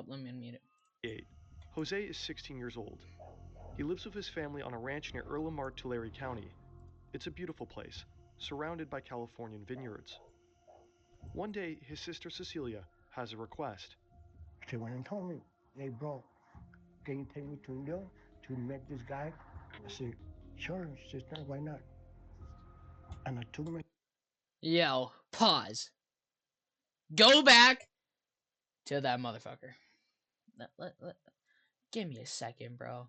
let me unmute it. 8. Jose is 16 years old. He lives with his family on a ranch near Irlamar, Tulare County. It's a beautiful place, surrounded by Californian vineyards. One day, his sister Cecilia has a request. She went and told me, hey bro, can you take me to India to meet this guy? I said, sure, sister, why not? And I took my Yo, pause. Go back to that motherfucker. Give me a second, bro.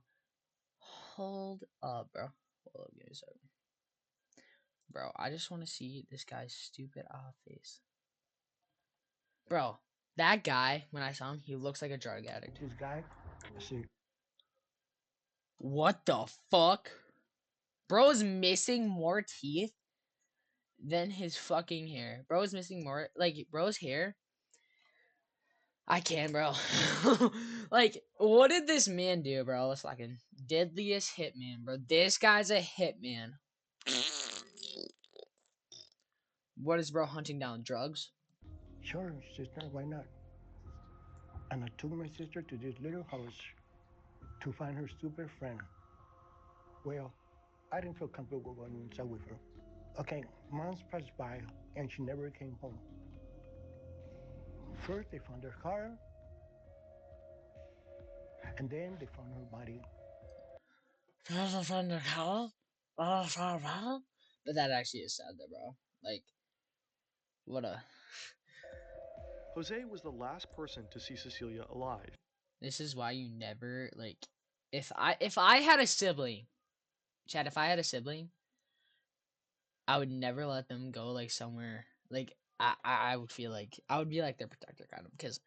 Hold up, bro. Hold up, give me a second. Bro, I just want to see this guy's stupid off face. Bro, that guy, when I saw him, he looks like a drug addict. this guy. I said, What the fuck? Bro is missing more teeth than his fucking hair. Bro is missing more, like, bro's hair. I can, bro. Like, what did this man do, bro? It's like a deadliest hitman, bro. This guy's a hitman. What is bro hunting down? Drugs? sure, sister, why not? And I took my sister to this little house to find her stupid friend. Well, I didn't feel comfortable going inside with her. Okay, months passed by and she never came home. First, they found her car, and then they found her body. But that actually is sad, though, bro. Like, what a. Jose was the last person to see Cecilia alive. This is why you never like. If I had a sibling, Chad, if I had a sibling, I would never let them go like somewhere. Like I would feel like I would be like their protector kind of because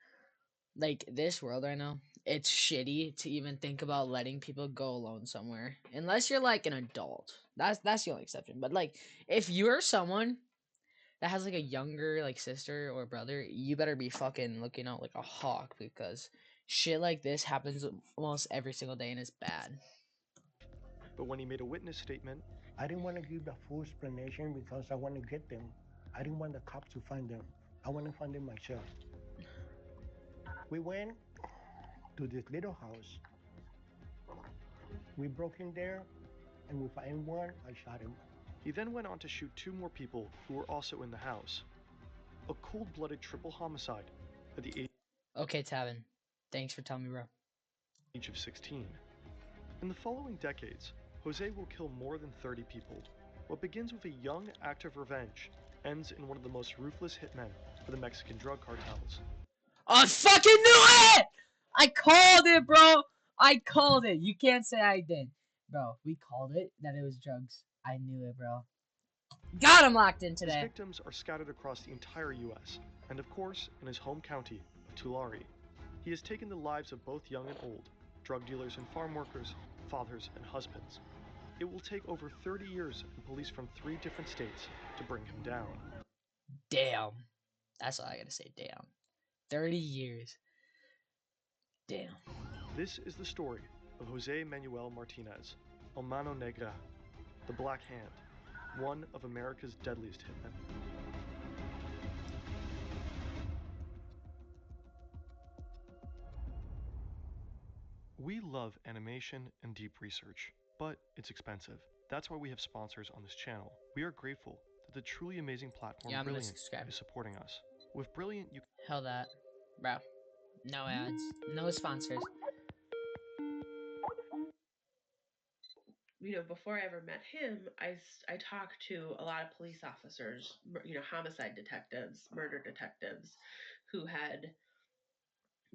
like this world right now, it's shitty to even think about letting people go alone somewhere unless you're like an adult. That's the only exception. But like if you're someone that has like a younger like sister or brother, you better be fucking looking out like a hawk because shit like this happens almost every single day and it's bad. But when he made a witness statement, I didn't want to give the full explanation because I want to get them. I didn't want the cops to find them. I want to find them myself. We went to this little house. We broke in there, and with M1, I shot him. he then went on to shoot 2 more people who were also in the house. A cold-blooded triple homicide at the Okay, Tavin. Thanks for telling me, bro. age of 16. In the following decades, Jose will kill more than 30 people. What begins with a young act of revenge ends in one of the most ruthless hitmen for the Mexican drug cartels. I fucking knew it! I called it, bro! I called it. You can't say I did. Bro, we called it that it was drugs. I knew it, bro. Got him locked in His today. victims are scattered across the entire US, and of course, in his home county of Tulare. He has taken the lives of both young and old, drug dealers and farm workers, fathers and husbands. It will take over 30 years and police from 3 different states to bring him down. Damn. That's all I gotta say. Damn. 30 years. Damn. This is the story of Jose Manuel Martinez, El Mano Negra, the Black Hand, one of America's deadliest hitmen. We love animation and deep research, but it's expensive. That's why we have sponsors on this channel. We are grateful that the truly amazing platform Yeah, I'm gonna Brilliant subscribe. is supporting us. With Brilliant, you Hell that. Bro. No ads. No sponsors. Before I ever met him, I talked to a lot of police officers, homicide detectives, murder detectives who had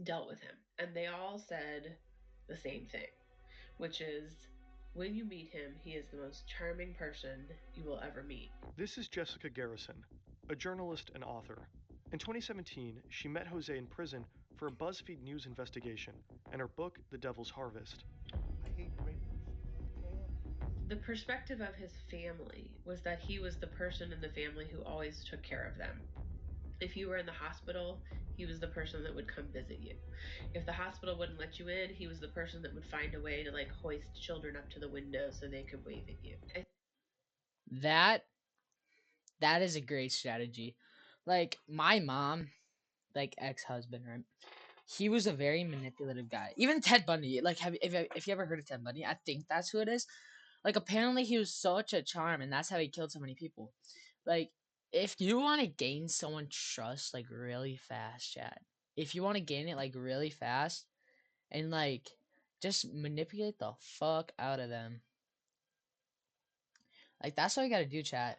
dealt with him. And they all said the same thing, which is when you meet him, he is the most charming person you will ever meet. This is Jessica Garrison, a journalist and author. In 2017, she met Jose in prison for a BuzzFeed News investigation and her book, The Devil's Harvest. I hate breakfast. The perspective of his family was that he was the person in the family who always took care of them. If you were in the hospital, he was the person that would come visit you. If the hospital wouldn't let you in, he was the person that would find a way to hoist children up to the window so they could wave at you. That is a great strategy. Like my mom, like ex-husband, right? he was a very manipulative guy. Even Ted Bundy, like, if you ever heard of Ted Bundy, I think that's who it is. Like, apparently he was such a charm, and that's how he killed so many people. Like, if you want to gain someone's trust, like, really fast, Chad, if you want to gain it, like, really fast, and, like, just manipulate the fuck out of them. Like, that's what you gotta do, chat.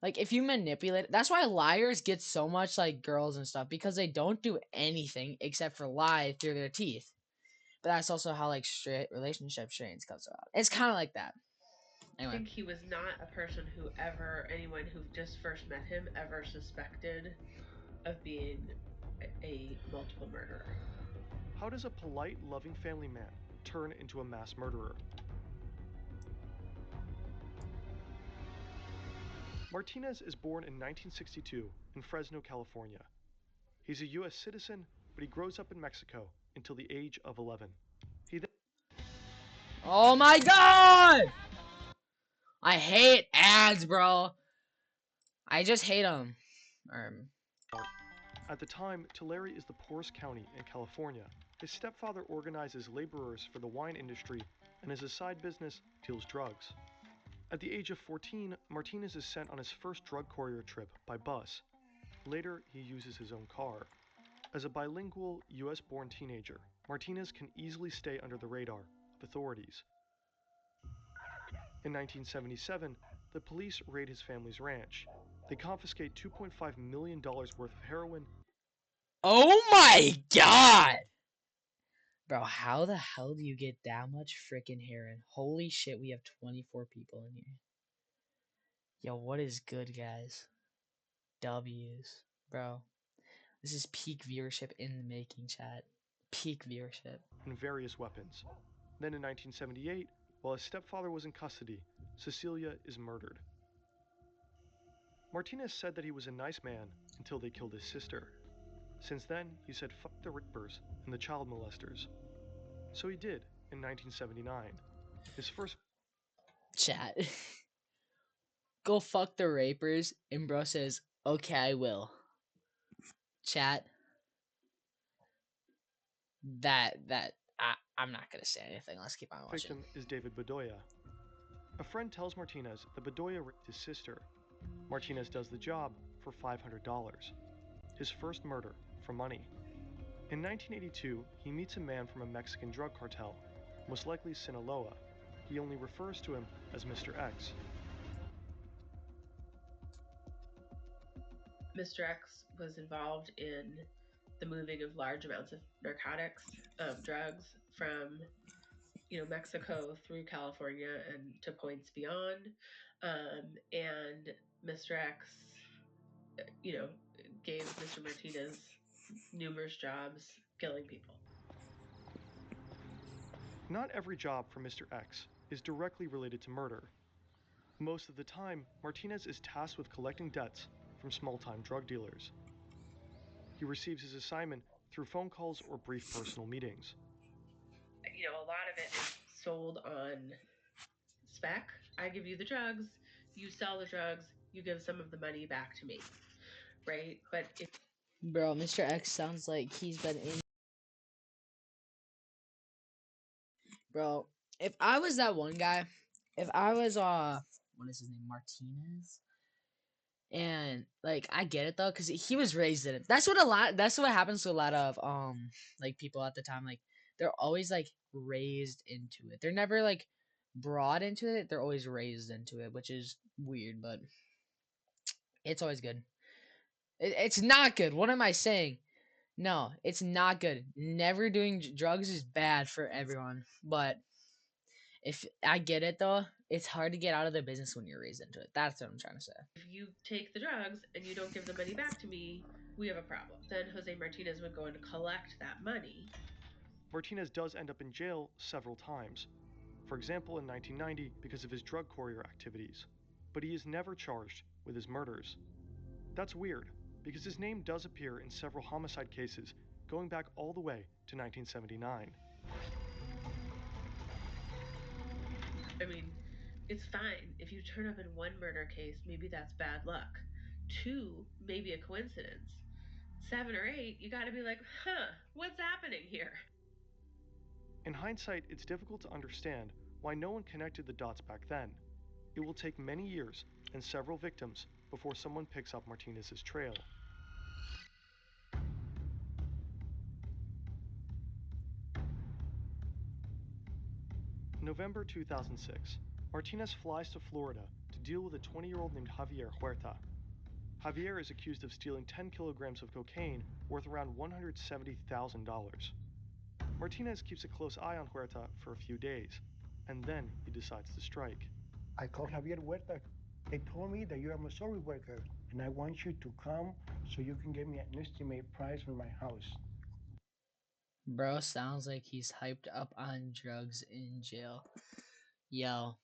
Like, if you manipulate, that's why liars get so much, like, girls and stuff, because they don't do anything except for lie through their teeth. But that's also how, like, straight relationship strains comes about. It's kind of like that. I Anyway. think he was not a person who ever, anyone who just first met him, ever suspected of being a multiple murderer. How does a polite, loving family man turn into a mass murderer? Martinez is born in 1962 in Fresno, California. He's a U.S. citizen, but he grows up in Mexico until the age of 11. He then Oh my god! I hate ads, bro. I just hate them. At the time, Tulare is the poorest county in California. His stepfather organizes laborers for the wine industry, and as a side business, deals drugs. At the age of 14, Martinez is sent on his first drug courier trip by bus. Later, he uses his own car. As a bilingual, US-born teenager, Martinez can easily stay under the radar of authorities. In 1977, the police raid his family's ranch. They confiscate $2.5 million worth of heroin. Oh my god! Bro, how the hell do you get that much freaking heroin? Holy shit, we have 24 people in here. Yo, what is good, guys? W's. Bro, this is peak viewership in the making, chat. Peak viewership. And various weapons. Then in 1978, while his stepfather was in custody, Cecilia is murdered. Martinez said that he was a nice man until they killed his sister. Since then, he said fuck the rapers and the child molesters. So he did in 1979. His first Chat. Go fuck the rapers, and bro says, okay, I will. Chat. I'm not gonna say anything. Let's keep on watching. victim is David Bedoya. A friend tells Martinez that Bedoya raped his sister. Martinez does the job for $500. His first murder for money. In 1982, he meets a man from a Mexican drug cartel, most likely Sinaloa. He only refers to him as Mr. X. Mr. X was involved in the moving of large amounts of narcotics, drugs from Mexico through California and to points beyond. And Mr. X, gave Mr. Martinez numerous jobs killing people. Not every job for Mr. X is directly related to murder. Most of the time, Martinez is tasked with collecting debts from small-time drug dealers. He receives his assignment through phone calls or brief personal meetings. A lot of it is sold on spec. I give you the drugs, you sell the drugs, you give some of the money back to me, right? But if Bro, Mr. X sounds like he's been in. Bro, if I was that one guy, if I was what is his name, Martinez, and like I get it though, cause he was raised in it. That's what happens to a lot of like people at the time. Like they're always like raised into it. They're never like brought into it. They're always raised into it, which is weird, but it's always good. It's not good. What am I saying? No, it's not good. Never doing drugs is bad for everyone. But if I get it though, it's hard to get out of the business when you're raised into it. That's what I'm trying to say. if you take the drugs and you don't give the money back to me, we have a problem. Then Jose Martinez would go and collect that money. Martinez does end up in jail several times. For example, in 1990 because of his drug courier activities. But he is never charged with his murders. That's weird, because his name does appear in several homicide cases going back all the way to 1979. I mean, it's fine. If you turn up in one murder case, maybe that's bad luck. Two, maybe a coincidence. 7 or 8, you got to be like, huh, what's happening here? In hindsight, it's difficult to understand why no one connected the dots back then. It will take many years and several victims before someone picks up Martinez's trail. November 2006, Martinez flies to Florida to deal with a 20-year-old named Javier Huerta. Javier is accused of stealing 10 kilograms of cocaine worth around $170,000. Martinez keeps a close eye on Huerta for a few days, and then he decides to strike. I called Javier Huerta. They told me that you're a Missouri worker, and I want you to come so you can give me an estimate price on my house. Bro sounds like he's hyped up on drugs in jail. Yo,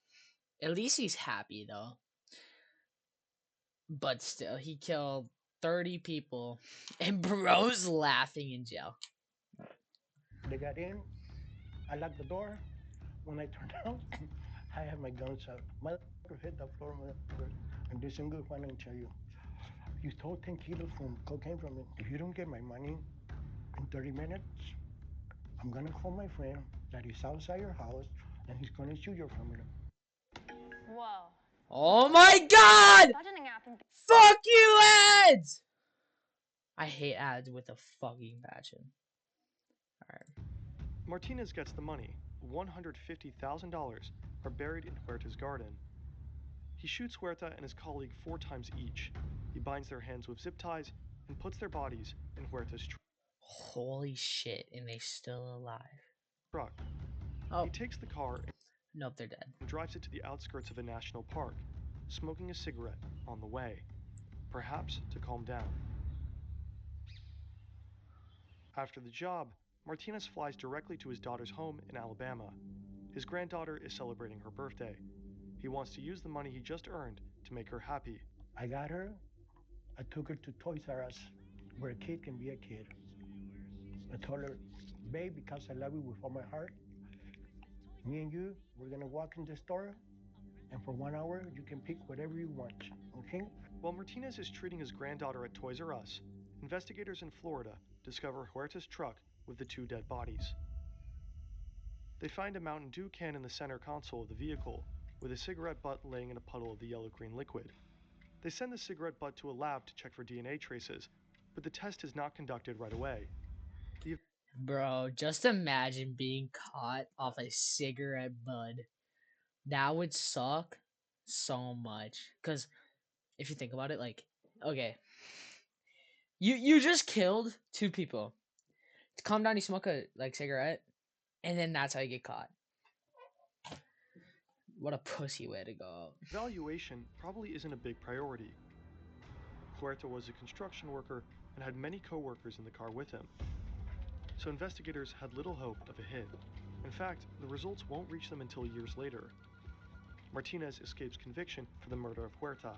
at least he's happy though. But still, he killed 30 people, and bro's laughing in jail. They got in. I locked the door. When I turned out, I had my guns out. Motherfucker hit the floor, motherfucker. And this ain't good one, I tell you. You stole 10 kilos from cocaine from me. If you don't get my money in 30 minutes, I'm gonna call my friend that is outside your house, and he's gonna shoot your family. Whoa. Oh my god! That didn't happen. Fuck you, ads! I hate ads with a fucking passion. Alright. Martinez gets the money. $150,000 are buried in Huerta's garden. He shoots Huerta and his colleague 4 times each. He binds their hands with zip ties and puts their bodies in Huerta's Holy shit, and they still alive. truck. Oh, He takes the car nope, they're dead. and drives it to the outskirts of a national park, smoking a cigarette on the way, perhaps to calm down. After the job, Martinez flies directly to his daughter's home in Alabama. His granddaughter is celebrating her birthday. He wants to use the money he just earned to make her happy. I got her. I took her to Toys R Us, where a kid can be a kid. I told her, babe, because I love you with all my heart, me and you, we're gonna walk in the store, and for 1 hour, you can pick whatever you want, okay? While Martinez is treating his granddaughter at Toys R Us, investigators in Florida discover Huerta's truck with the 2 dead bodies. They find a Mountain Dew can in the center console of the vehicle, with a cigarette butt laying in a puddle of the yellow-green liquid. They send the cigarette butt to a lab to check for DNA traces, but the test is not conducted right away. Bro, just imagine being caught off a cigarette bud. That would suck so much. Cause if you think about it, like, okay, you just killed 2 people. To calm down, you smoke a like cigarette, and then that's how you get caught. What a pussy way to go. Evaluation probably isn't a big priority. Huerta was a construction worker and had many co-workers in the car with him, so investigators had little hope of a hit. In fact, the results won't reach them until years later. Martinez escapes conviction for the murder of Huerta,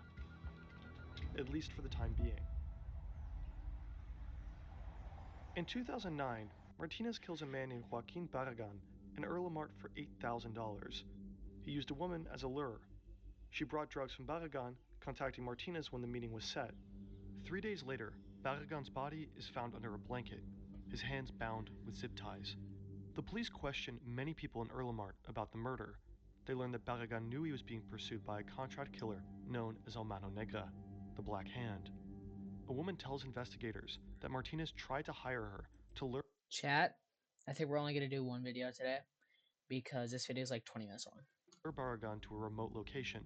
at least for the time being. In 2009, Martinez kills a man named Joaquin Barragan in Erlemart for $8,000. He used a woman as a lure. She brought drugs from Barragan, contacting Martinez when the meeting was set. 3 days later, Barragan's body is found under a blanket, his hands bound with zip ties. The police question many people in Erlemart about the murder. They learn that Barragan knew he was being pursued by a contract killer known as El Mano Negra, the Black Hand. A woman tells investigators that Martinez tried to hire her to lure Chat, I think we're only gonna do one video today because this video is like 20 minutes long. Barragan to a remote location.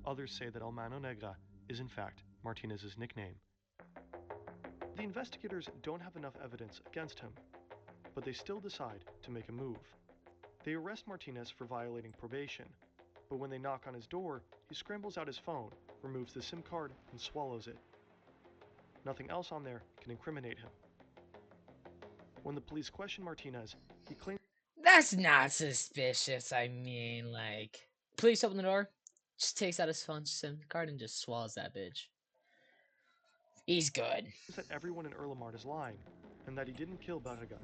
Others say that El Mano Negra is in fact Martinez's nickname. The investigators don't have enough evidence against him, but they still decide to make a move. They arrest Martinez for violating probation, but when they knock on his door, he scrambles out his phone, removes the SIM card, and swallows it. Nothing else on there can incriminate him. When the police question Martinez, he claims That's not suspicious. I mean, like, please open the door. Just takes out his phone SIM card and just swallows that bitch. He's good. that everyone in Erlemart is lying, and that he didn't kill Barragan.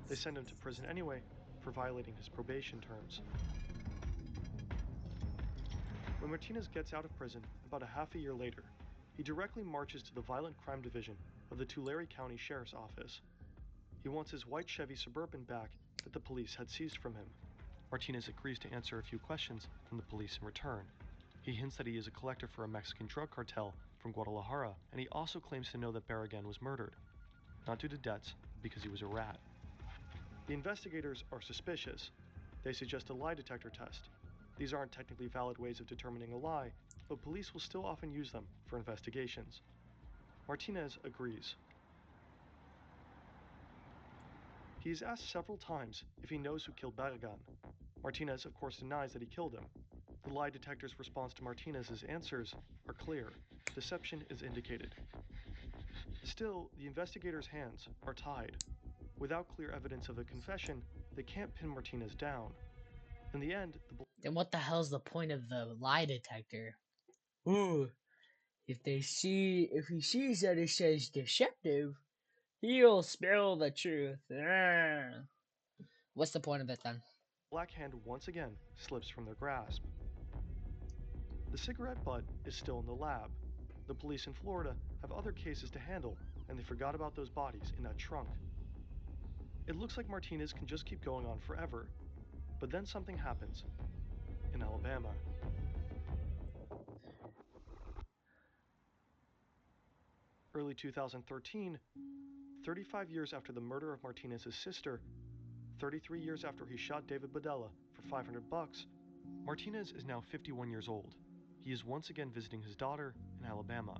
They send him to prison anyway for violating his probation terms. When Martinez gets out of prison about a half a year later, he directly marches to the Violent Crime Division of the Tulare County Sheriff's Office. He wants his white Chevy Suburban back that the police had seized from him. Martinez agrees to answer a few questions from the police in return. He hints that he is a collector for a Mexican drug cartel from Guadalajara, and he also claims to know that Barragan was murdered, not due to debts, but because he was a rat. The investigators are suspicious. They suggest a lie detector test. These aren't technically valid ways of determining a lie, but police will still often use them for investigations. Martinez agrees. He is asked several times if he knows who killed Barragan. Martinez, of course, denies that he killed him. The lie detector's response to Martinez's answers are clear. Deception is indicated. Still, the investigators' hands are tied. Without clear evidence of a confession, they can't pin Martinez down. In the end, Then what the hell's the point of the lie detector? Ooh, if he sees that it says deceptive, he'll spill the truth. What's the point of it then? Black Hand once again slips from their grasp. The cigarette butt is still in the lab. The police in Florida have other cases to handle, and they forgot about those bodies in that trunk. It looks like Martinez can just keep going on forever, but then something happens in Alabama. Early 2013, 35 years after the murder of Martinez's sister, 33 years after he shot David Badella for $500, Martinez is now 51 years old. He is once again visiting his daughter in Alabama.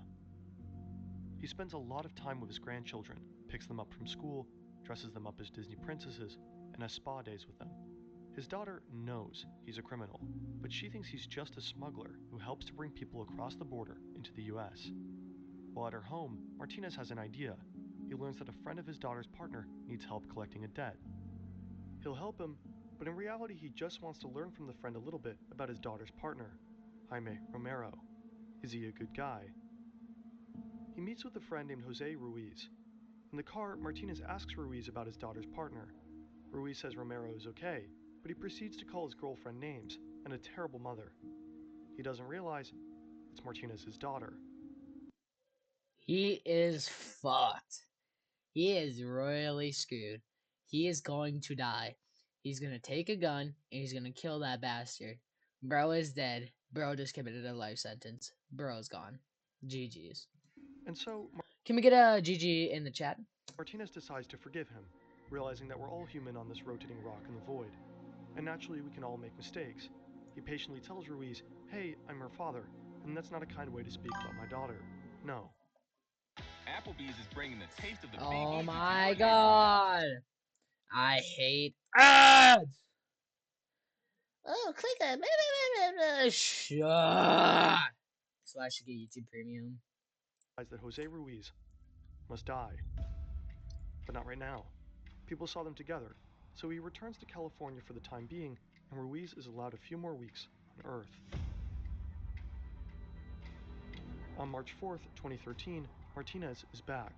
He spends a lot of time with his grandchildren, picks them up from school, dresses them up as Disney princesses, and has spa days with them. His daughter knows he's a criminal, but she thinks he's just a smuggler who helps to bring people across the border into the US. While at her home, Martinez has an idea. He learns that a friend of his daughter's partner needs help collecting a debt. He'll help him, but in reality he just wants to learn from the friend a little bit about his daughter's partner, Jaime Romero. Is he a good guy? He meets with a friend named Jose Ruiz. In the car, Martinez asks Ruiz about his daughter's partner. Ruiz says Romero is okay, but he proceeds to call his girlfriend names and a terrible mother. He doesn't realize it's Martinez's daughter. He is fucked. He is royally screwed. He is going to die. He's gonna take a gun and he's gonna kill that bastard. Bro is dead. Bro just committed a life sentence. Bro's gone. GG's. And so Can we get a GG in the chat? Martinez decides to forgive him, realizing that we're all human on this rotating rock in the void. And naturally we can all make mistakes. He patiently tells Ruiz, "Hey, I'm her father, and that's not a kind way to speak about my daughter. No." Applebee's is bringing the taste of the Big Oh Easy to my your god. I hate ads. Oh, click a shut. So I should get YouTube Premium. That Jose Ruiz must die. But not right now. People saw them together, so he returns to California for the time being, and Ruiz is allowed a few more weeks on Earth. On March 4th, 2013, Martinez is back.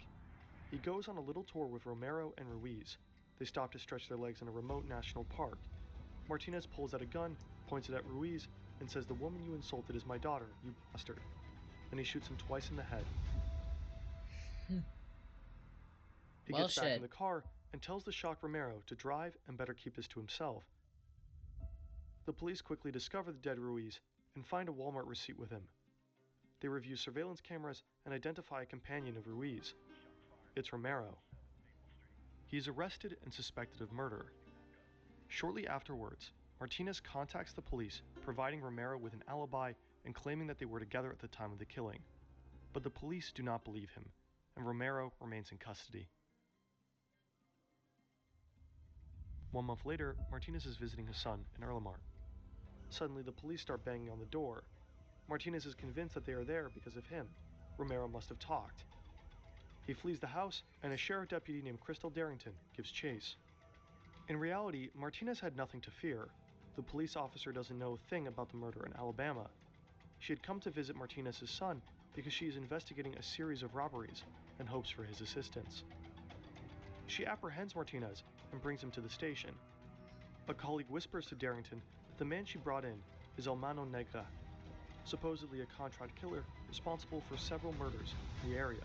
He goes on a little tour with Romero and Ruiz. They stop to stretch their legs in a remote national park. Martinez pulls out a gun, points it at Ruiz, and says, "The woman you insulted is my daughter, you bastard." Then he shoots him twice in the head. He Well, gets back in shit. the car and tells the shocked Romero to drive and better keep this to himself. The police quickly discover the dead Ruiz and find a Walmart receipt with him. They review surveillance cameras and identify a companion of Ruiz. It's Romero. He is arrested and suspected of murder. Shortly afterwards, Martinez contacts the police, providing Romero with an alibi and claiming that they were together at the time of the killing. But the police do not believe him, and Romero remains in custody. 1 month later, Martinez is visiting his son in Erlamar. Suddenly, the police start banging on the door. Martinez is convinced that they are there because of him. Romero must have talked. He flees the house, and a sheriff deputy named Crystal Darrington gives chase. In reality, Martinez had nothing to fear. The police officer doesn't know a thing about the murder in Alabama. She had come to visit Martinez's son because she is investigating a series of robberies and hopes for his assistance. She apprehends Martinez and brings him to the station. A colleague whispers to Darrington that the man she brought in is El Mano Negra. supposedly a contract killer responsible for several murders in the area.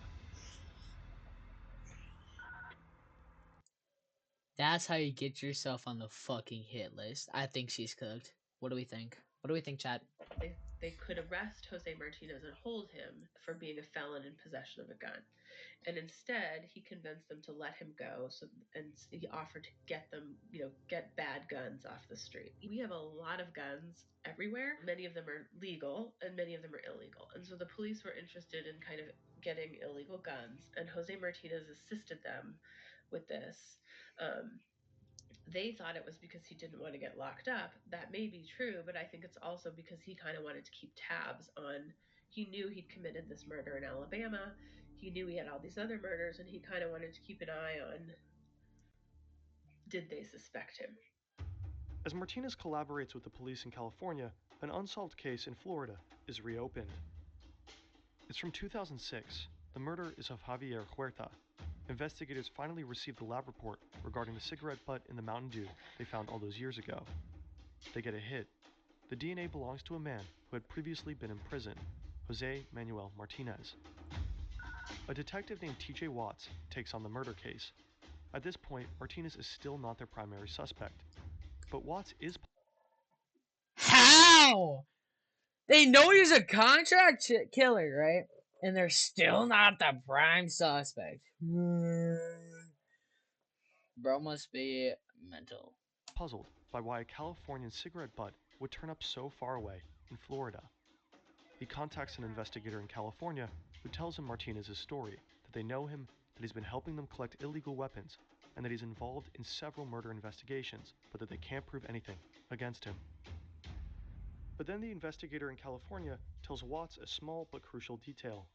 That's how you get yourself on the fucking hit list. I think she's cooked. What do we think? What do we think, chat? They could arrest Jose Martinez and hold him for being a felon in possession of a gun. And instead, he convinced them to let him go. And he offered to get them, get bad guns off the street. We have a lot of guns everywhere. Many of them are legal and many of them are illegal. And so the police were interested in kind of getting illegal guns. And Jose Martinez assisted them with this. They thought it was because he didn't want to get locked up. That may be true, but I think it's also because he kind of wanted to keep tabs on. He knew he'd committed this murder in Alabama. He knew he had all these other murders, and he kind of wanted to keep an eye on, did they suspect him? As Martinez collaborates with the police in California, an unsolved case in Florida is reopened. It's from 2006. The murder is of Javier Huerta. Investigators finally received the lab report regarding the cigarette butt in the Mountain Dew they found all those years ago. They get a hit. The DNA belongs to a man who had previously been in prison, Jose Manuel Martinez. A detective named TJ Watts takes on the murder case. At this point, Martinez is still not their primary suspect, but Watts is. How? They know he's a contract killer, right? And they're still not the prime suspect. Bro must be mental. Puzzled by why a Californian cigarette butt would turn up so far away in Florida. He contacts an investigator in California who tells him Martinez's story, that they know him, that he's been helping them collect illegal weapons, and that he's involved in several murder investigations, but that they can't prove anything against him. But then the investigator in California tells Watts a small but crucial detail.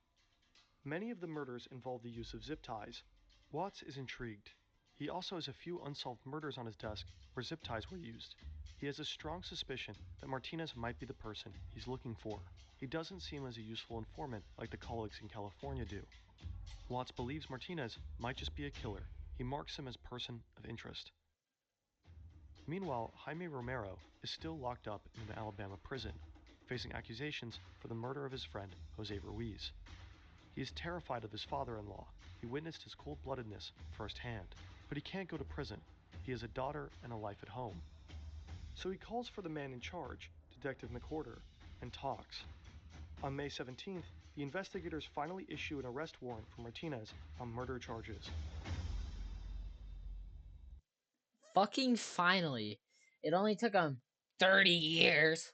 Many of the murders involve the use of zip ties. Watts is intrigued. He also has a few unsolved murders on his desk where zip ties were used. He has a strong suspicion that Martinez might be the person he's looking for. He doesn't seem as a useful informant like the colleagues in California do. Watts believes Martinez might just be a killer. He marks him as person of interest. Meanwhile, Jaime Romero is still locked up in an Alabama prison, facing accusations for the murder of his friend, Jose Ruiz. He is terrified of his father-in-law. He witnessed his cold-bloodedness firsthand. But he can't go to prison. He has a daughter and a life at home. So he calls for the man in charge, Detective McWhorter, and talks. On May 17th, the investigators finally issue an arrest warrant for Martinez on murder charges. Fucking finally. It only took him 30 years.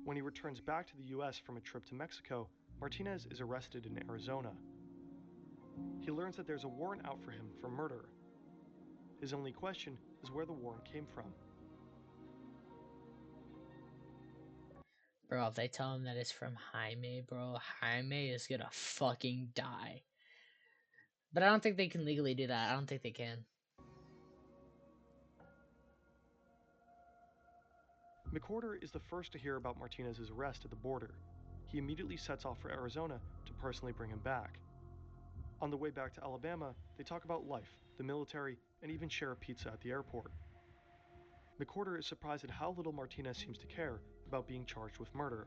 When he returns back to the US from a trip to Mexico, Martinez is arrested in Arizona. He learns that there's a warrant out for him for murder. His only question is where the warrant came from. Bro, if they tell him that it's from Jaime, bro, Jaime is gonna fucking die. But I don't think they can legally do that. I don't think they can. McWhorter is the first to hear about Martinez's arrest at the border. He immediately sets off for Arizona to personally bring him back. On the way back to Alabama, they talk about life, the military, and even share a pizza at the airport. McWhorter is surprised at how little Martinez seems to care about being charged with murder.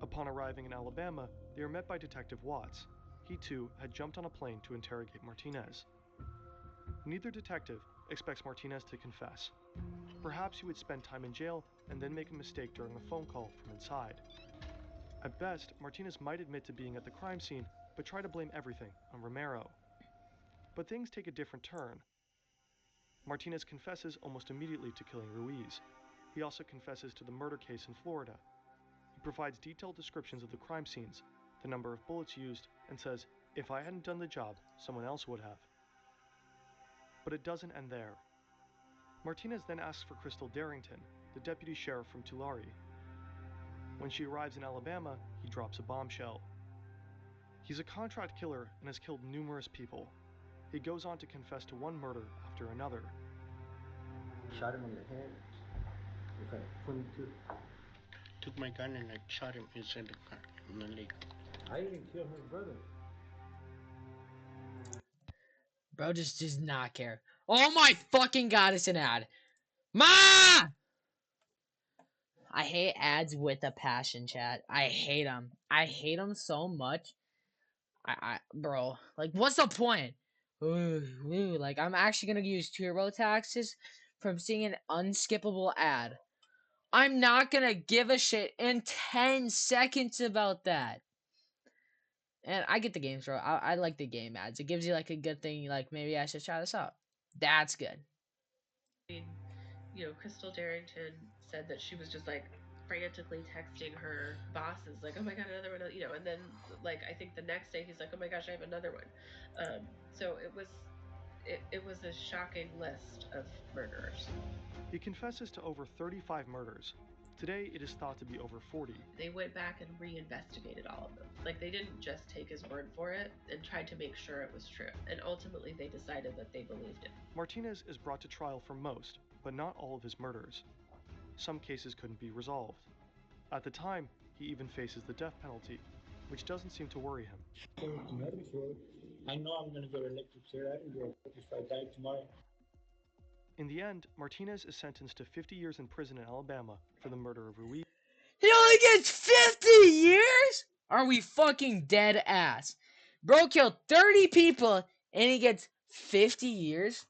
Upon arriving in Alabama, they are met by Detective Watts. He too had jumped on a plane to interrogate Martinez. Neither detective expects Martinez to confess. Perhaps he would spend time in jail and then make a mistake during a phone call from inside. At best, Martinez might admit to being at the crime scene, but try to blame everything on Romero. But things take a different turn. Martinez confesses almost immediately to killing Ruiz. He also confesses to the murder case in Florida. He provides detailed descriptions of the crime scenes, the number of bullets used, and says, "If I hadn't done the job, someone else would have." But it doesn't end there. Martinez then asks for Crystal Darrington, the deputy sheriff from Tulare. When she arrives in Alabama, he drops a bombshell. He's a contract killer and has killed numerous people. He goes on to confess to one murder after another. Shot him in the head with a 22. Took my gun and I shot him inside the car in the leg. I even killed her brother. Bro just does not care. Oh my fucking god, it's an ad. Ma! I hate ads with a passion, chat. I hate them. I hate them so much. Bro, like, what's the point? Like, I'm actually gonna use turbo taxes from seeing an unskippable ad. I'm not gonna give a shit in 10 seconds about that. And I get the games, bro. I like the game ads. It gives you like a good thing. Like, maybe I should try this out. That's good. I mean, Crystal Darrington said that she was just like frantically texting her bosses, like, "Oh my god, another one!" And then like I think the next day he's like, "Oh my gosh, I have another one." So it was a shocking list of murderers. He confesses to over 35 murders. Today, it is thought to be over 40. They went back and reinvestigated all of them. Like, they didn't just take his word for it and tried to make sure it was true. And ultimately, they decided that they believed him. Martinez is brought to trial for most, but not all of his murders. Some cases couldn't be resolved. At the time, he even faces the death penalty, which doesn't seem to worry him. I know I'm gonna get electrocuted. I don't give a fuck if I die tomorrow. In the end, Martinez is sentenced to 50 years in prison in Alabama for the murder of Ruiz. He only gets 50 years? Are we fucking dead ass? Bro killed 30 people and he gets 50 years?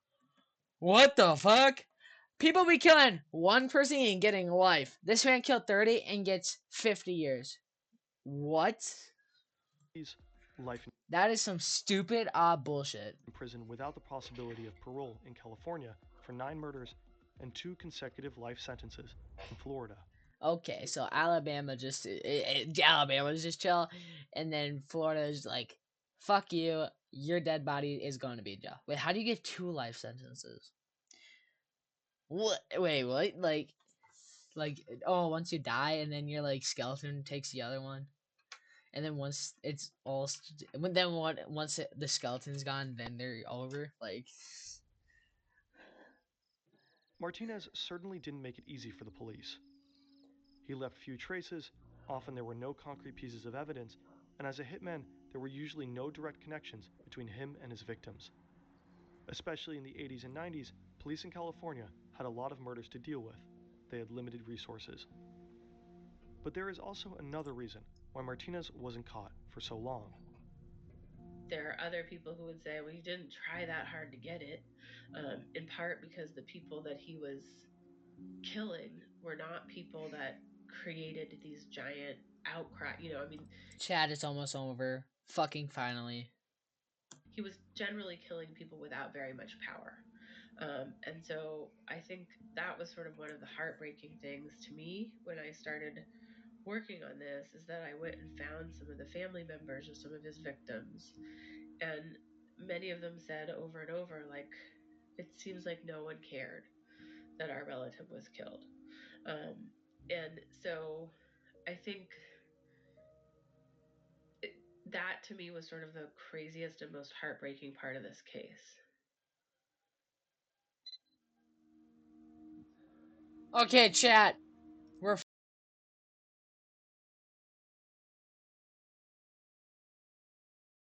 What the fuck? People be killing one person and getting life. This man killed 30 and gets 50 years. What? Life That is some stupid bullshit. in prison without the possibility of parole in California for 9 murders and 2 consecutive life sentences in Florida. Okay, so Alabama Alabama's just chill, and then Florida's like, fuck you, your dead body is going to be in jail. Wait, how do you get 2 life sentences? What? Wait, what? Like, oh, once you die, and then your like skeleton takes the other one, and then once it's all, then once the skeleton's gone, then they're over. Like, Martinez certainly didn't make it easy for the police. He left few traces, often there were no concrete pieces of evidence, and as a hitman, there were usually no direct connections between him and his victims. Especially in the 80s and 90s, police in California had a lot of murders to deal with. They had limited resources. But there is also another reason why Martinez wasn't caught for so long. There are other people who would say, well, he didn't try that hard to get it, in part because the people that he was killing were not people that created these giant outcry. I mean, chat, it's almost over. Fucking finally. he was generally killing people without very much power. And so I think that was sort of one of the heartbreaking things to me when I started working on this, is that I went and found some of the family members of some of his victims, and many of them said over and over, like, it seems like no one cared that our relative was killed. And so I think it, that to me was sort of the craziest and most heartbreaking part of this case. Okay, chat.